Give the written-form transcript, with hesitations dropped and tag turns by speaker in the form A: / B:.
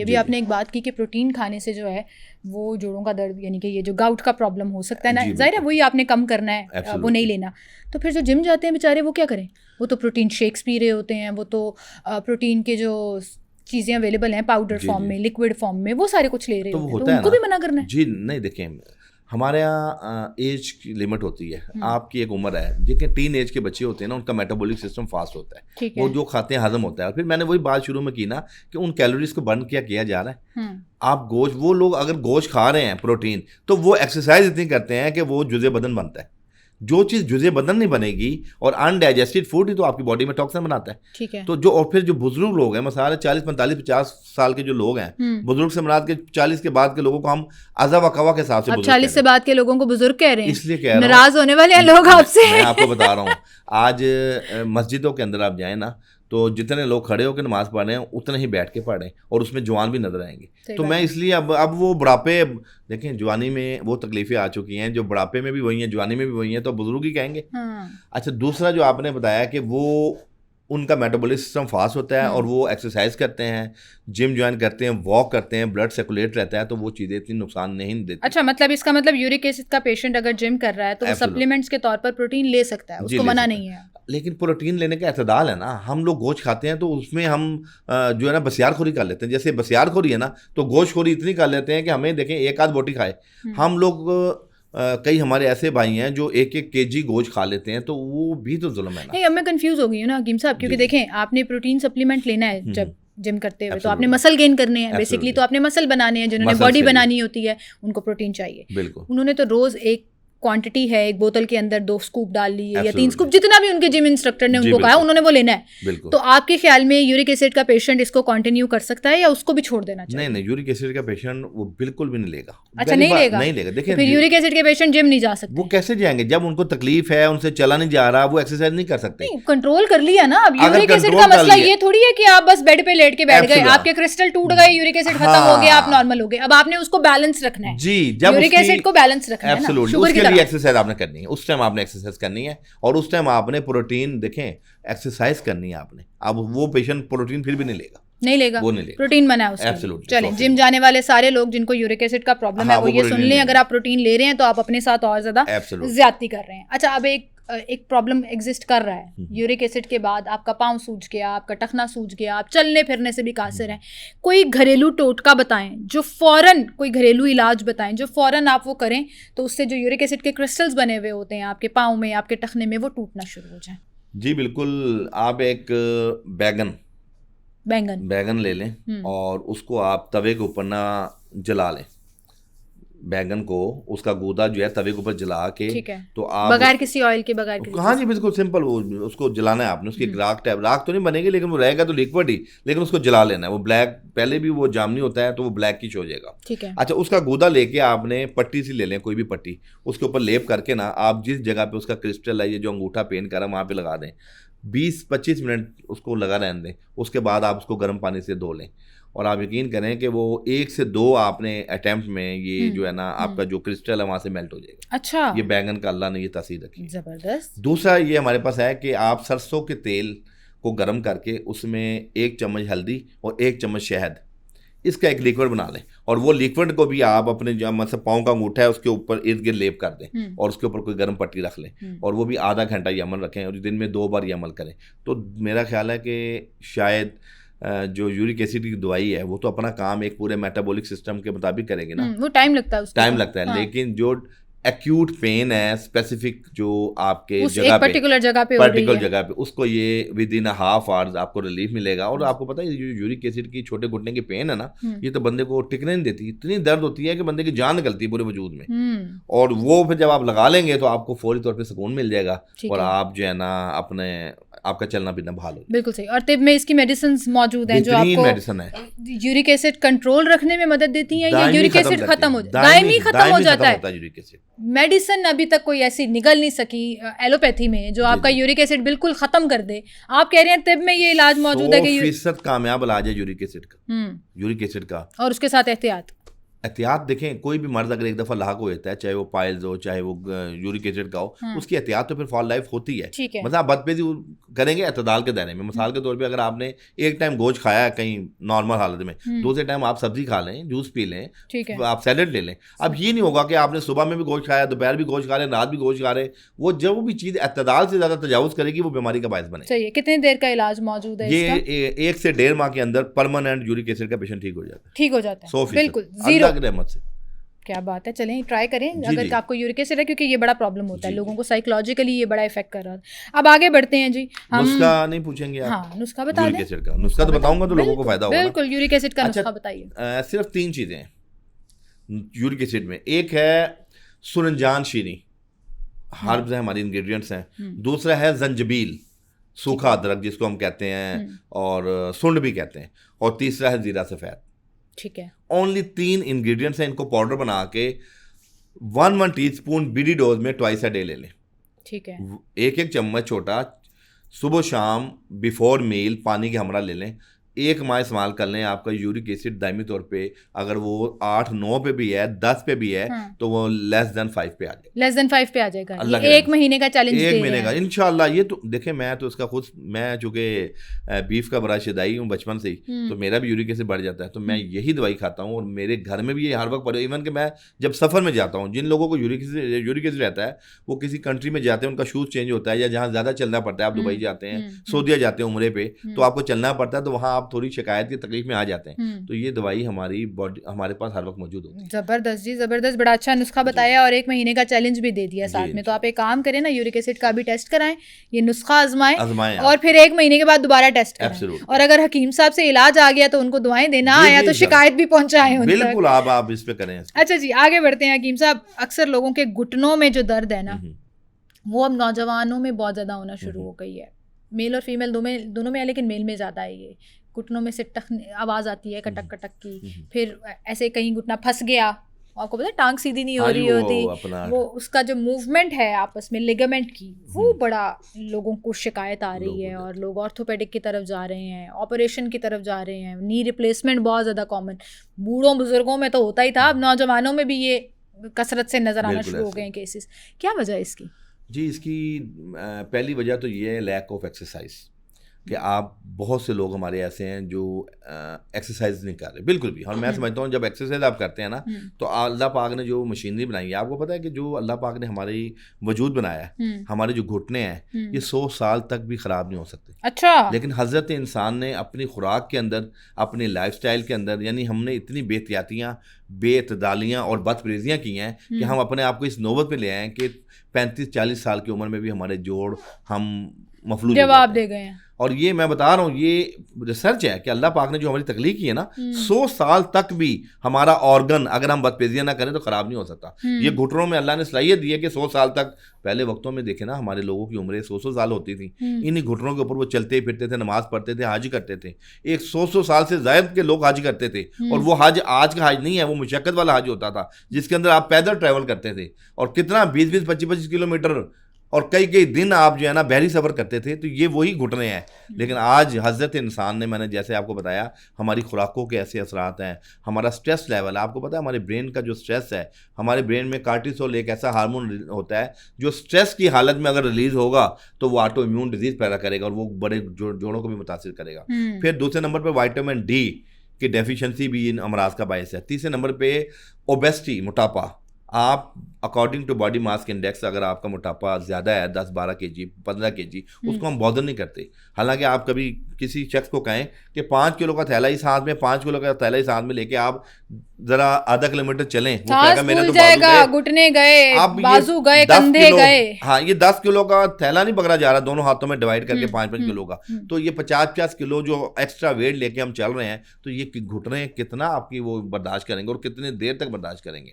A: अभी आपने एक बात की कि प्रोटीन खाने से जो है वो जोड़ों का दर्द यानी कि ये जो गाउट का प्रॉब्लम हो सकता है ना, जाहिर है वही आपने कम करना है, वो नहीं लेना। तो फिर जो जिम जाते हैं बेचारे वो क्या करें? वो तो प्रोटीन शेक्स पी रहे होते हैं, वो तो प्रोटीन के जो चीज़ें अवेलेबल हैं पाउडर फॉर्म में, लिक्विड फॉर्म में, वो सारे कुछ ले रहे होते हैं, तो उनको भी मना करना है?
B: जी नहीं, देखें हमारे यहाँ एज की लिमिट होती है। आपकी एक उम्र है, देखिए टीन एज के बच्चे होते हैं ना, उनका मेटाबॉलिक सिस्टम फास्ट होता है, वो जो खाते हैं हजम होता है। और फिर मैंने वही बात शुरू में की ना कि उन कैलोरीज को बर्न किया जा रहा है। आप गोश्त, वो लोग अगर गोश्त खा रहे हैं प्रोटीन, तो वो एक्सरसाइज इतनी करते हैं कि वो जुज़े बदन बनता है। जो चीज़ जुज़े बदन नहीं बनेगी और अनडाइजेस्टेड फूड ही तो आपकी बॉडी में टॉक्सिन बनाता है।
A: ठीक है।
B: तो जो और फिर जो बुजुर्ग लोग हैं, मसाले 40, 45, 50 साल के जो लोग हैं, बुजुर्ग से मराद के 40 के बाद के लोगों को हम अज़ा व कवा के हिसाब से,
A: अब 40 से बाद के लोगों को बुजुर्ग कह रहे हैं,
B: इसलिए कह रहा हूं,
A: नाराज होने वाले हैं लोग आपसे।
B: मैं आपको बता रहा हूँ, आज मस्जिदों के अंदर आप जाए ना, तो जितने लोग खड़े होकर नमाज पढ़ रहे हैं उतने ही बैठ के पढ़ रहे हैं, और उसमें जवान भी नजर आएंगे। तो मैं इसलिए अब वो बुढ़ापे, देखें जवानी में वो तकलीफें आ चुकी हैं, जो बुढ़ापे में भी वही हैं, जवानी में भी वही हैं, तो बुजुर्ग ही कहेंगे। अच्छा, दूसरा जो आपने बताया कि वो उनका मेटाबॉलिक सिस्टम फास्ट होता है और वो एक्सरसाइज करते हैं, जिम ज्वाइन करते हैं, वॉक करते हैं, ब्लड सर्कुलेट रहता है, तो वो चीज़ें इतनी नुकसान नहीं देती।
A: अच्छा, मतलब इसका मतलब यूरिक एसिड का पेशेंट अगर जिम कर रहा है तो वो सप्लीमेंट्स के तौर पर प्रोटीन ले सकता है, उसको मना नहीं है।
B: लेकिन प्रोटीन लेने का एतदाल है ना। हम लोग गोश्त खाते हैं तो उसमें हम जो है ना बसियारखोरी कर लेते हैं। जैसे बसियारखोरी है ना, तो गोश्तखोरी इतनी कर लेते हैं कि हमें देखें एक आध बोटी खाए हम लोग, कई हमारे ऐसे भाई हैं जो 1-1 केजी गोश्त खा लेते हैं, तो वो भी तो जुल्म है ना।
A: नहीं, अब मैं कंफ्यूज हो गई हूँ ना हकीम साहब, क्योंकि देखें आपने प्रोटीन सप्लीमेंट लेना है जब जिम करते हुए, तो आपने मसल गेन करने हैं बेसिकली, तो आपने मसल बनाने हैं, जिन्होंने बॉडी बनानी होती है उनको प्रोटीन चाहिए।
B: बिल्कुल,
A: उन्होंने तो रोज एक क्वांटिटी है, एक बोतल के अंदर 2 स्कूप डाल ली है या 3 स्कूप, जितना भी उनके जिम इंस्ट्रक्टर ने उनको कहा उन्होंने वो लेना है। तो आपके ख्याल में यूरिक एसिड का पेशेंट इसको कंटिन्यू कर सकता है या उसको भी छोड़ देना चाहिए?
B: नहीं, यूरिक एसिड का पेशेंट वो बिल्कुल भी नहीं लेगा।
A: अच्छा, नहीं लेगा? देखिए, फिर यूरिक एसिड के पेशेंट जिम नहीं जा सकते।
B: वो कैसे जाएंगे जब उनको तकलीफ है, उनसे चला नहीं जा रहा, वो एक्सरसाइज नहीं कर सकते।
A: कंट्रोल कर लिया ना। अब यूरिक एसिड का मसला ये थोड़ी है कि आप बस बेड पे लेट के बैठ गए, आपके क्रिस्टल टूट गए, यूरिक एसिड खत्म हो गया, आप नॉर्मल हो गए। अब आपने उसको बैलेंस रखना है जी, यूरिक एसिड को बैलेंस रखना है ना, शुगर की तरह।
B: एक्सरसाइज आपने करनी है, उस टाइम आपने एक्सरसाइज करनी है, और उस टाइम आपने प्रोटीन, देखें एक्सरसाइज करनी है आपने। अब वो पेशेंट प्रोटीन फिर भी नहीं लेगा, वो नहीं लेगा, प्रोटीन
A: मना है उसको। चलें, जिम जाने वाले सारे लोग जिनको यूरिक एसिड का प्रॉब्लम है वो ये सुन लें, अगर आप प्रोटीन ले रहे हैं तो आप अपने साथ और ज्यादा ज्यादती कर रहे हैं। अच्छा, अब एक प्रॉब्लम एग्जिस्ट कर रहा है, यूरिक एसिड के बाद आपका पाँव सूज गया, आपका टखना सूज गया, आप चलने फिरने से भी कासिर हैं, कोई घरेलू टोटका बताएं जो फौरन, कोई घरेलू इलाज बताएं जो फौरन आप वो करें तो उससे जो यूरिक एसिड के क्रिस्टल्स बने हुए होते हैं आपके पाँव में, आपके टखने में, वो टूटना शुरू हो जाए।
B: जी बिल्कुल, आप एक बैगन ले लें और उसको आप तवे के ऊपर ना जला लें। बैगन को, उसका गूदा जो है तवे के ऊपर जला के,
A: ठीक है,
B: तो आप
A: बगैर किसी ऑयल के, बगैर किसी,
B: हाँ जी बिल्कुल सिंपल, वो उसको जलाना है आपने। उसकी राख टाइप, राख तो नहीं बनेगी लेकिन वो रहेगा तो लिक्विड ही, लेकिन उसको जला लेना है। वो ब्लैक, पहले भी वो जामनी होता है तो वो ब्लैक ही हो जाएगा।
A: ठीक है।
B: अच्छा, उसका गूदा लेके आपने पट्टी सी ले लें, कोई भी पट्टी, उसके ऊपर लेप करके ना आप जिस जगह पे उसका क्रिस्टल है, ये जो अंगूठा पेन कर वहाँ पे लगा दें। 20-25 मिनट उसको लगा रहने दें। उसके बाद आप उसको गर्म पानी से धो लें, और आप यकीन करें कि वो 1 से 2 आपने अटेम्प्ट में ये जो है ना आपका जो क्रिस्टल है वहाँ से मेल्ट हो जाएगा।
A: अच्छा,
B: ये बैगन का अल्लाह ने ये तासीर रखी,
A: जबरदस्त।
B: दूसरा ये हमारे पास है कि आप सरसों के तेल को गर्म करके उसमें 1 चम्मच हल्दी और 1 चम्मच शहद, इसका एक लिक्विड बना लें, और वो लिक्विड को भी आप अपने जो मतलब पाँव का अंगूठा है उसके ऊपर इर्द गिर्द लेप कर दें, और उसके ऊपर कोई गर्म पट्टी रख लें, और वो भी आधा घंटा ये अमल रखें, और दिन में 2 बार ये अमल करें। तो मेरा ख्याल है कि शायद जो यूरिक एसिड की दवाई है वो तो अपना काम एक पूरे मेटाबॉलिक सिस्टम के मुताबिक करेंगे ना,
A: वो टाइम लगता है,
B: टाइम लगता है। हाँ। लेकिन जो एक्यूट पेन है स्पेसिफिक जो आपके
A: पर्टिकुलर जगह पे
B: उसको ये विद इन ½ आवर्स आपको रिलीफ मिलेगा। और आपको पता है जो यूरिक एसिड की छोटे घुटने की पेन है ना, ये तो बंदे को टिकने नहीं देती, इतनी दर्द होती है कि बंदे की जान निकलती है पूरे वजूद में। और वो फिर जब आप लगा लेंगे तो आपको फौरी तौर पे सुकून मिल जाएगा, और आप जो है ना अपने आपका चलना फिरना बहाल हो।
A: बिल्कुल सही। और तिब में इसकी मेडिसिन मौजूद हैं जो आपको
B: मेडिसिन है
A: यूरिक एसिड कंट्रोल रखने में मदद देती हैं, या यूरिक एसिड खत्म हो दायमी खत्म हो जाता है
B: यूरिक एसिड।
A: मेडिसिन अभी तक कोई ऐसी निकल नहीं सकी एलोपैथी में जो आपका यूरिक एसिड बिल्कुल खत्म कर दे। आप कह रहे हैं तिब में ये इलाज मौजूद है कि
B: 100% कामयाब इलाज है यूरिक एसिड का, यूरिक एसिड का,
A: और उसके साथ एहतियात
B: एहतियात देखें, कोई भी मर्द अगर एक दफ़ा लाक हो जाता है, चाहे वो पाइल्स हो, चाहे वो यूरिक एसिड का हो, उसकी एहतियात तो फिर फॉर लाइफ होती है। मतलब आप बदपेजी करेंगे एतदाल के दायरे में। मिसाल के तौर पे अगर आपने एक टाइम गोश्त खाया है कहीं नॉर्मल हालत में, दूसरे टाइम आप सब्जी खा लें, जूस पी लें, आप सैलड ले लें। अब ये नहीं होगा कि आपने सुबह में भी गोश्त खाया, दोपहर भी गोश्त खा रहे, रात भी गोश्त खा रहे। वो जो भी चीज़ एतदाल से ज़्यादा तजावुज़ करेगी वो बीमारी का बायस बने।
A: कितनी देर का इलाज मौजूद है?
B: ये 1 से 1.5 माह के अंदर परमानेंट यूरिक एसिड का पेशेंट ठीक हो जाता है।
A: ठीक हो जाता है
B: 100%,
A: बिल्कुल, जीरो
B: की रहमत से।
A: क्या बात है, चलें ट्राई करें अगर आपको यूरिक एसिड है, क्योंकि ये बड़ा प्रॉब्लम होता है लोगों को, साइकोलॉजिकली ये बड़ा इफेक्ट कर रहा है। अब आगे बढ़ते हैं जी, हम
B: नुस्खा नहीं पूछेंगे आप?
A: हाँ, नुस्खा बता दें।
B: यूरिक एसिड का नुस्खा तो बताऊंगा तो लोगों को फायदा होगा।
A: बिल्कुल, यूरिक एसिड का नुस्खा बताइए।
B: सिर्फ 3 चीजें हैं यूरिक एसिड में। एक है सुरंजान शीरी, हर्ब्स हैं, हमारी इंग्रेडिएंट्स हैं। दूसरा है जंजबील, सूखा अदरक जिसको हम कहते हैं, और सुंड भी कहते हैं। और तीसरा है जीरा सफ़ेद।
A: ठीक है,
B: ओनली 3 इंग्रेडिएंट्स हैं। इनको पाउडर बना के 1 टीस्पून बीडी डोज में ट्वाइस अ डे ले लें।
A: ठीक है,
B: 1 चम्मच छोटा सुबह शाम बिफोर मील पानी के हमरा ले लें। 1 माह इस्तेमाल कर लें। आपका यूरिक एसिड दायमी तौर पे अगर वो 8-9 पे भी है, 10 पे भी है, तो वो लेस देन 5 पे आ जाएगा।
A: लेस देन 5 पे आ जाएगा। ये 1 महीने का चैलेंज,
B: 1 महीने का इंशाल्लाह। ये तो देखें, मैं तो इसका खुद, मैं चूँकि बीफ का बड़ा शिदाई हूँ बचपन से ही, तो मेरा भी यूरिक एसिड बढ़ जाता है, तो मैं यही दवाई खाता हूँ। और मेरे घर में भी ये हर वक्त पड़े। इवन कि मैं जब सफ़र में जाता हूँ, जिन लोगों को यूरिक एसिड रहता है वो किसी कंट्री में जाते हैं, उनका शूज़ चेंज होता है, या जहाँ ज़्यादा चलना पड़ता है, आप दुबई जाते हैं, सऊदीया जाते हैं उम्रे पे, तो आपको चलना पड़ता है, तो वहाँ आप थोड़ी शिकायत की तकलीफ में आ जाते हैं। तो ये दवाई हमारी बॉडी हमारे पास हर वक्त मौजूद होती है।
A: जबरदस्त जी, जबरदस्त, बड़ा अच्छा नुस्खा बताया और 1 महीने का चैलेंज भी दे दिया साथ में। तो आप एक काम करें ना, यूरिक एसिड का भी टेस्ट कराएं, ये नुस्खा आजमाएं और फिर 1 महीने के बाद दोबारा टेस्ट कराएं। और अगर हकीम साहब से इलाज आ गया तो उनको दुआएं देना, आया तो शिकायत भी पहुंचाएं उन तक।
B: बिल्कुल, आप इस पे करें।
A: अच्छा जी, आगे बढ़ते हैं हकीम साहब। अक्सर लोगों के घुटनों में जो दर्द है ना, वो अब नौजवानों में बहुत ज़्यादा होना शुरू हो गई है। मेल और फीमेल दोनों में है, लेकिन मेल में ज़्यादा है। ये घुटनों में से आवाज़ आती है कटक कटक की, फिर ऐसे कहीं घुटना फंस गया, आपको पता है टांग सीधी नहीं हो रही होती, वो उसका जो मूवमेंट है आपस में लिगामेंट की, वो बड़ा लोगों को शिकायत आ रही है। और लोग ऑर्थोपेडिक की तरफ जा रहे हैं, ऑपरेशन की तरफ जा रहे हैं। नी रिप्लेसमेंट बहुत ज़्यादा कॉमन, बूढ़ों बुजुर्गों में तो होता ही था, अब नौजवानों में भी ये कसरत से नज़र आना शुरू हो गए हैं केसेस। क्या वजह है इसकी?
B: जी, इसकी पहली वजह तो ये है लैक ऑफ एक्सरसाइज, कि आप बहुत से लोग हमारे ऐसे हैं जो एक्सरसाइज नहीं कर रहे बिल्कुल भी। और मैं समझता हूँ जब एक्सरसाइज आप करते हैं ना, तो अल्लाह पाक ने जो मशीनरी बनाई है, आपको पता है कि जो अल्लाह पाक ने हमारी वजूद बनाया है, हमारे जो घुटने हैं, ये 100 साल तक भी ख़राब नहीं हो सकते।
A: अच्छा।
B: लेकिन हज़रत इंसान ने अपनी खुराक के अंदर, अपनी लाइफस्टाइल के अंदर, यानी हमने इतनी बेहतियातियाँ, बेतदालियाँ और बदपरहेजियाँ की हैं कि हम अपने आप को इस नौबत पे ले आए हैं कि 35-40 साल की उम्र में भी हमारे जोड़ हम मफलूज
A: जवाब दे गए हैं।
B: और ये मैं बता रहा हूँ, ये रिसर्च है कि अल्लाह पाक ने जो हमारी तकलीफ की है ना, 100 साल तक भी हमारा ऑर्गन अगर हम बदपेजियाँ ना करें तो ख़राब नहीं हो सकता। ये घुटनों में अल्लाह ने सलाहियत दी है कि 100 साल तक, पहले वक्तों में देखे ना हमारे लोगों की उम्रें 100 साल होती थी, इन्हीं घुटनों के ऊपर वो चलते फिरते थे, नमाज पढ़ते थे, हज करते थे। एक 100 साल से ज़ायद के लोग हज करते थे, और वो हज आज का हज नहीं है, वो मुशक्कत वाला हज होता था, जिसके अंदर आप पैदल ट्रैवल करते थे, और कितना 20-20, 25-25 किलोमीटर और कई कई दिन आप जो है ना बहरी सफ़र करते थे। तो ये वही घुटने हैं। लेकिन आज हज़रत इंसान ने, मैंने जैसे आपको बताया, हमारी खुराकों के ऐसे असरात हैं, हमारा स्ट्रेस लेवल, आपको पता है हमारे ब्रेन का जो स्ट्रेस है, हमारे ब्रेन में कार्टिसोल एक ऐसा हार्मोन होता है जो स्ट्रेस की हालत में अगर रिलीज़ होगा तो वो ऑटो इम्यून डिजीज़ पैदा करेगा, और वो बड़े जोड़ों को भी मुतासिर करेगा। फिर दूसरे नंबर पर विटामिन डी की डेफिशिएंसी भी इन अमराज का बायस है। तीसरे नंबर पर ओबेसिटी, मोटापा। आप according to body mass index, अगर आपका मोटापा ज़्यादा है 10-12 kg, 15 kg, उसको हम बॉदर नहीं करते। हालांकि आप कभी किसी शख्स को कहें कि 5 किलो का थैला इस हाथ में, 5 किलो का थैला इस हाथ में लेके आप ज़रा आधा किलोमीटर चलें, वो कहेगा मेरे तो
A: जाएगा, घुटने गए, बाजू गए, कंधे गए।
B: हाँ, ये 10 किलो का थैला नहीं पकड़ा जा रहा, दोनों हाथों में डिवाइड करके 5-5 किलो का। तो ये 50-50 किलो जो एक्स्ट्रा वेट लेके हम चल रहे हैं, तो ये घुटने कितना आपकी वो बर्दाश्त करेंगे और कितनी देर तक बर्दाश्त करेंगे।